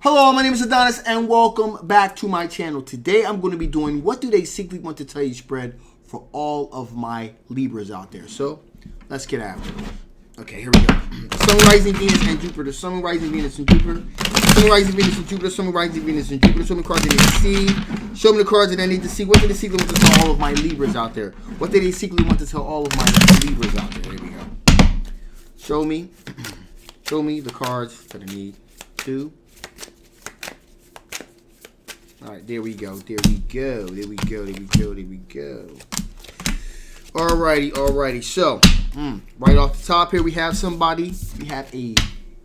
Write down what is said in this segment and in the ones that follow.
Hello, my name is Adonis and welcome back to my channel. Today I'm going to be doing what do they secretly want to tell you spread for all of my Libras out there. So let's get after it. Okay, here we go. Sun, rising Venus, and Jupiter. Sun, rising Venus, and Jupiter. Sun, rising Venus, and Jupiter. Sun, rising Venus, and Jupiter. Show me the cards I need to see. Show me the cards that I need to see. What do they secretly want to tell all of my Libras out there? What do they secretly want to tell all of my Libras out there? Here we go. Show me the cards that I need to. All right, there we go. Alrighty. So, right off the top here, we have somebody. We have a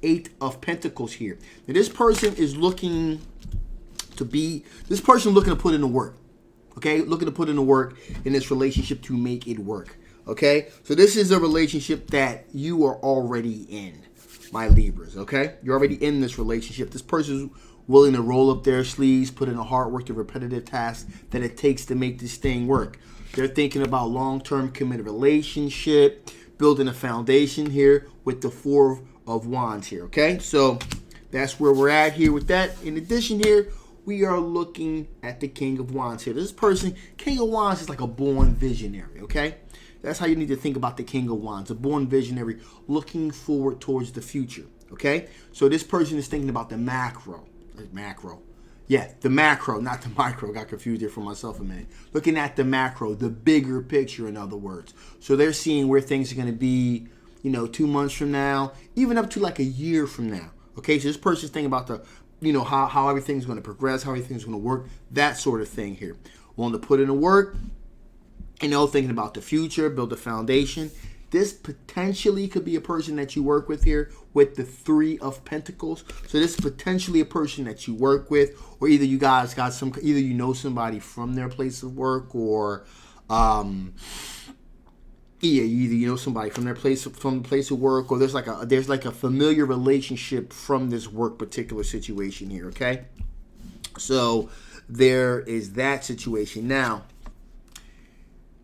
8 of Pentacles here. Now, this person looking to put in the work. Okay, looking to put in the work in this relationship to make it work. Okay, so this is a relationship that you are already in, my Libras. Okay, you're already in this relationship. This person's willing to roll up their sleeves, put in the hard work, the repetitive tasks that it takes to make this thing work. They're thinking about long-term committed relationship, building a foundation here with the 4 of Wands here, okay? So that's where we're at here with that. In addition here, we are looking at the King of Wands here. This person, King of Wands, is like a born visionary, okay? That's how you need to think about the King of Wands, a born visionary looking forward towards the future, okay? So this person is thinking about the macro. Yeah, the macro, not the micro. Got confused there for myself a minute. Looking at the macro, the bigger picture, in other words. So they're seeing where things are going to be, 2 months from now, even up to like a year from now. Okay, so this person's thinking about the, how everything's going to progress, how everything's going to work, that sort of thing here. Willing to put in the work, thinking about the future, build a foundation. This potentially could be a person that you work with here with the 3 of Pentacles. So this is potentially a person that you work with, or either you guys got either you know somebody from their place of work, or either you know somebody from the place of work, or there's like a familiar relationship from this work particular situation here. Okay, so there is that situation now.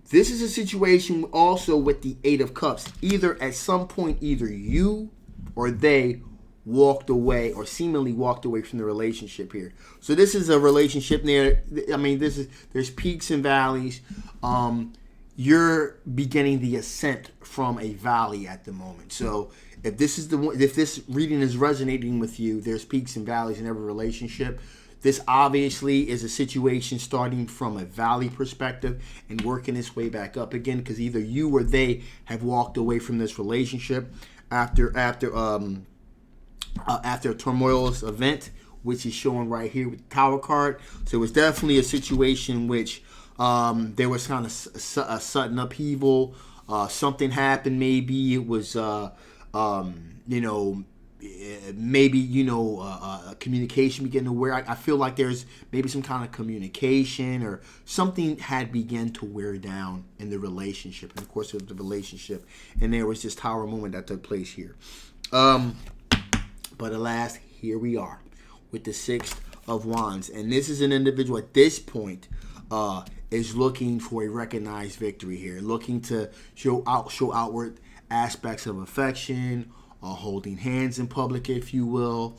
This is a situation also with the 8 of Cups. Either at some point, either you or they walked away or seemingly walked away from the relationship here. So this is a relationship there. I mean, there's peaks and valleys. You're beginning the ascent from a valley at the moment. So if this reading is resonating with you, there's peaks and valleys in every relationship. This obviously is a situation starting from a valley perspective and working its way back up again, because either you or they have walked away from this relationship after a tumultuous event, which is shown right here with the Tower card. So it's definitely a situation which there was kind of a sudden upheaval. Something happened. Maybe it was communication began to wear. I feel like there's maybe some kind of communication or something had begun to wear down in the relationship, in the course of the relationship, and there was this Tower moment that took place here. But alas, here we are with the 6 of Wands, and this is an individual at this point is looking for a recognized victory here, looking to show outward aspects of affection. Holding hands in public, if you will,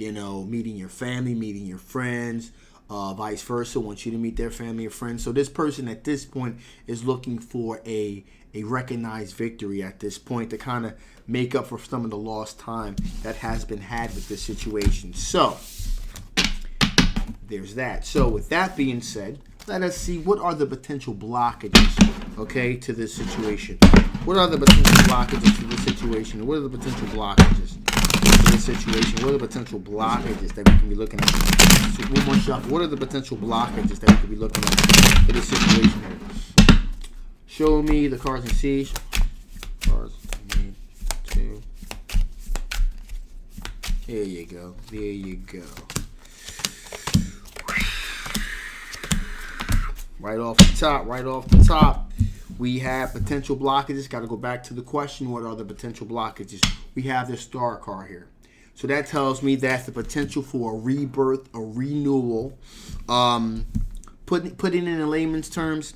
meeting your family, meeting your friends, vice versa. Want you to meet their family or friends. So this person at this point is looking for a recognized victory at this point to kind of make up for some of the lost time that has been had with this situation. So there's that. So with that being said, let us see what are the potential blockages, okay, to this situation. What are the potential blockages to this situation? What are the potential blockages to this situation? What are the potential blockages that we can be looking at? So one more shuffle. What are the potential blockages that we could be looking at for this situation here? Show me the cards and see. Cards, 1, 2. There you go. There you go. Right off the top, we have potential blockages. Got to go back to the question, what are the potential blockages? We have the Star card here. So that tells me that's the potential for a rebirth, a renewal. Putting it in layman's terms,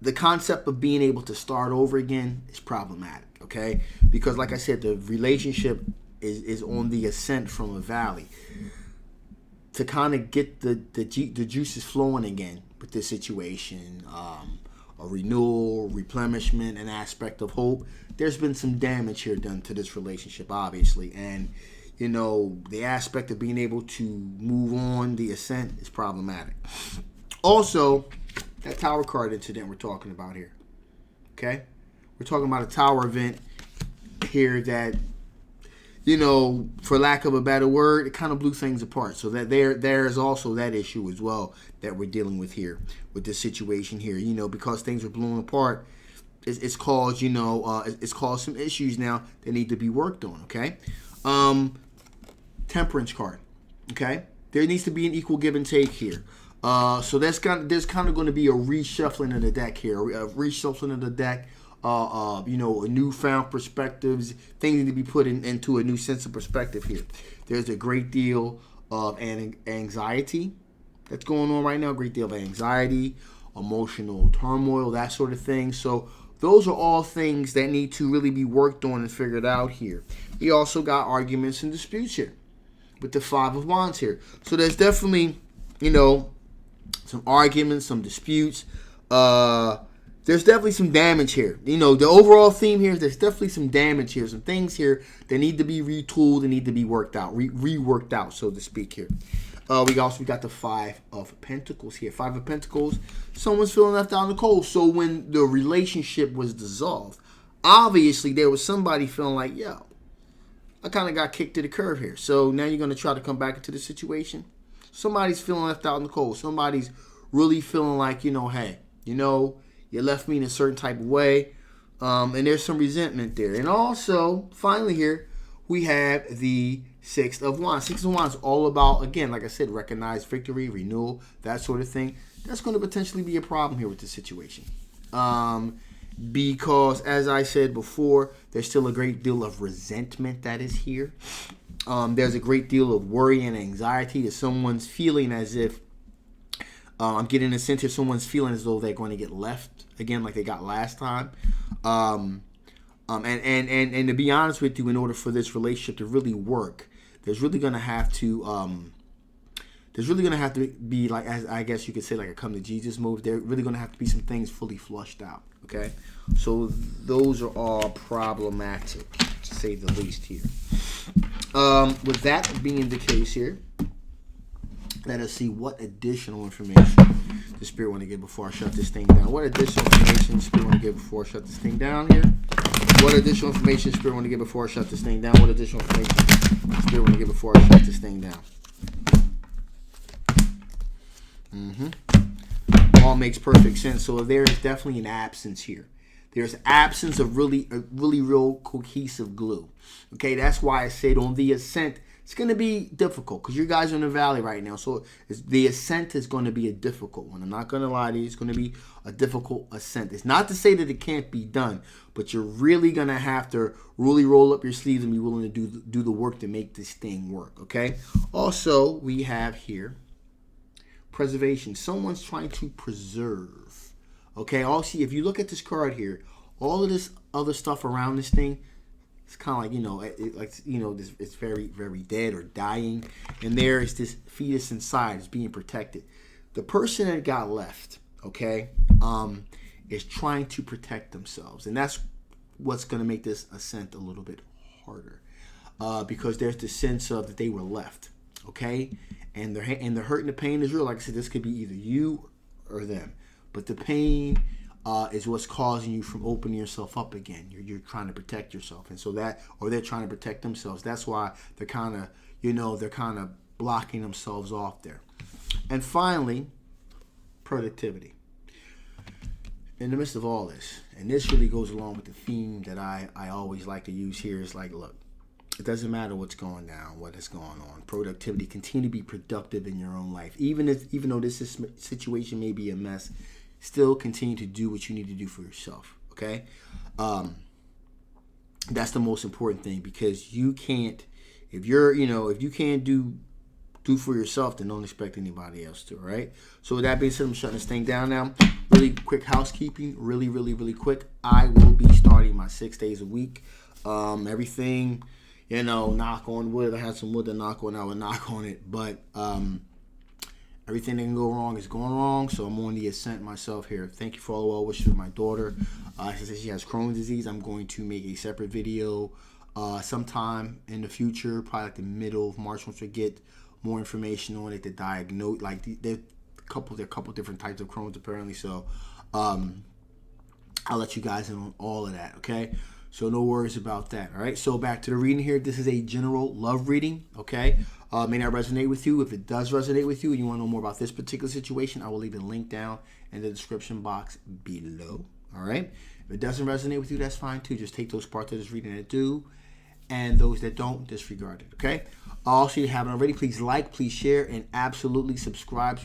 the concept of being able to start over again is problematic, okay? Because like I said, the relationship is on the ascent from a valley to kind of get the juices flowing again with this situation. A renewal, replenishment, an aspect of hope. There's been some damage here done to this relationship, obviously, and the aspect of being able to move on the ascent is problematic. Also, that Tower card incident we're talking about here. Okay, we're talking about a Tower event here that, for lack of a better word, it kind of blew things apart. So that there's also that issue as well that we're dealing with here with this situation here. Because things are blown apart, it's caused it's caused some issues now that need to be worked on. Okay, Temperance card. Okay, there needs to be an equal give and take here. So there's kind of going to be a reshuffling of the deck here, a reshuffling of the deck. Newfound perspectives, things need to be put into a new sense of perspective here. There's a great deal of anxiety that's going on right now, a great deal of anxiety, emotional turmoil, that sort of thing. So those are all things that need to really be worked on and figured out here. We also got arguments and disputes here with the Five of Wands here. So there's definitely, some arguments, some disputes. There's definitely some damage here. The overall theme here is there's definitely some damage here. Some things here that need to be retooled and need to be worked out, reworked out, so to speak here. We got the Five of Pentacles here. Five of Pentacles, someone's feeling left out in the cold. So when the relationship was dissolved, obviously there was somebody feeling like, yo, I kind of got kicked to the curb here. So now you're going to try to come back into the situation. Somebody's feeling left out in the cold. Somebody's really feeling like, hey, you left me in a certain type of way, and there's some resentment there. And also, finally here, we have the Six of Wands. Six of Wands is all about, again, like I said, recognized victory, renewal, that sort of thing. That's going to potentially be a problem here with this situation. Because, as I said before, there's still a great deal of resentment that is here. There's a great deal of worry and anxiety that someone's feeling as if, I'm getting a sense here, someone's feeling as though they're going to get left again like they got last time. And to be honest with you, in order for this relationship to really work, there's really going to have to be, like, as I guess you could say, like a come to Jesus move. There's really going to have to be some things fully flushed out. Okay, so those are all problematic, to say the least here. With that being the case here, let us see what additional information the Spirit want to give before I shut this thing down. What additional information the Spirit want to give before I shut this thing down here? What additional information the Spirit want to give before I shut this thing down? What additional information the Spirit want to give before I shut this thing down? All makes perfect sense. So there is definitely an absence here. There's absence of real cohesive glue. Okay, that's why I said on the ascent, it's going to be difficult because you guys are in the valley right now. So the ascent is going to be a difficult one. I'm not going to lie to you. It's going to be a difficult ascent. It's not to say that it can't be done, but you're really going to have to really roll up your sleeves and be willing to do the work to make this thing work. Okay. Also, we have here preservation. Someone's trying to preserve. Okay. Also, if you look at this card here, all of this other stuff around this thing, it's kind of like, it's very, very dead or dying. And there is this fetus inside. It's being protected. The person that got left, okay, is trying to protect themselves. And that's what's going to make this ascent a little bit harder. Because there's the sense of that they were left, okay? And the hurt and the pain is real. Like I said, this could be either you or them. But the pain is what's causing you from opening yourself up again. You're trying to protect yourself, and so that, or they're trying to protect themselves. That's why they're kind of blocking themselves off there. And finally, productivity. In the midst of all this, and this really goes along with the theme that I always like to use here, is like, look, it doesn't matter what's going down, what is going on. Productivity. Continue to be productive in your own life, even though this situation may be a mess. Still continue to do what you need to do for yourself, okay? That's the most important thing, because you can't, if you can't do for yourself, then don't expect anybody else to, right? So with that being said, I'm shutting this thing down now. Really quick housekeeping, really quick. I will be starting my 6 days a week. Everything, you know, knock on wood. If I had some wood to knock on, I would knock on it. But everything that can go wrong is going wrong, so I'm on the ascent myself here. Thank you for all the well wishes with my daughter. She says she has Crohn's disease. I'm going to make a separate video sometime in the future, probably like the middle of March, once we get more information on it to diagnose. Like there are a couple different types of Crohn's apparently. So I'll let you guys in on all of that. Okay. So no worries about that. All right. So back to the reading here. This is a general love reading. Okay. May not resonate with you. If it does resonate with you and you want to know more about this particular situation, I will leave a link down in the description box below. All right. If it doesn't resonate with you, that's fine too. Just take those parts of this reading that do, and those that don't, disregard it. Okay. Also, if you haven't already, please like, please share, and absolutely subscribe.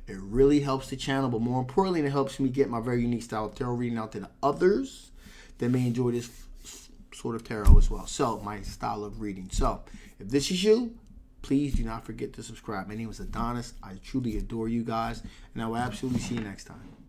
It really helps the channel, but more importantly, it helps me get my very unique style of tarot reading out to the others that may enjoy this sort of tarot as well. So, my style of reading. So, if this is you, please do not forget to subscribe. My name is Adonis. I truly adore you guys, and I will absolutely see you next time.